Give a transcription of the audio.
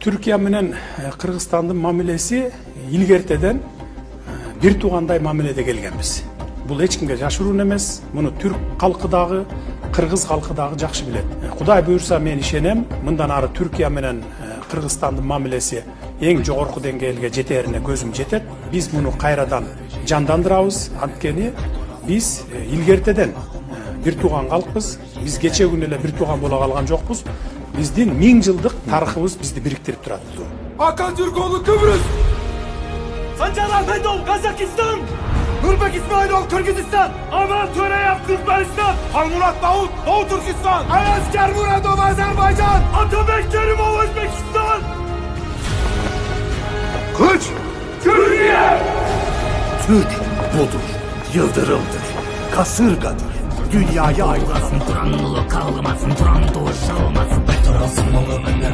Türkiye менен Кыргызстандын мамилеси илгертеден бир туугандай мамиледе келгенбиз. Бул эч кимге жашыруун эмес. Муну түрк калкы дагы, кыргыз калкы дагы жакшы билет. Кудай буйрса мен ишенем, мындан ары Түркия менен Кыргызстандын мамилеси эң жогорку деңгээлге жетерине көзүм жетет. Биз муну кайрадан жандандырабыз. Анткени биз илгертеден бир тууган калкпыз. Биз кече күнү эле бир тууган боло калган жокпуз. Биздин 1000 жылдык тарыхыбыз бизди бириктирип турат. Hakan Türkoğlu Kıbrıs. Sancar Ahmetov Kazakistan. Nurbek İsmailov Kırgızistan. Aman Töreyev Türkmenistan. Halmurat Davut Doğu Türkistan. Ayaz Kermuradov Azerbaycan. Atabek Kerimov Özbekistan. Kılıç. Türkiye. Türk budur, yıldırımdır, kasırgadır, dünyayı aydınlatır. Turan ulu kalmasın, turan doğuş olmasın. Turasın olur benden.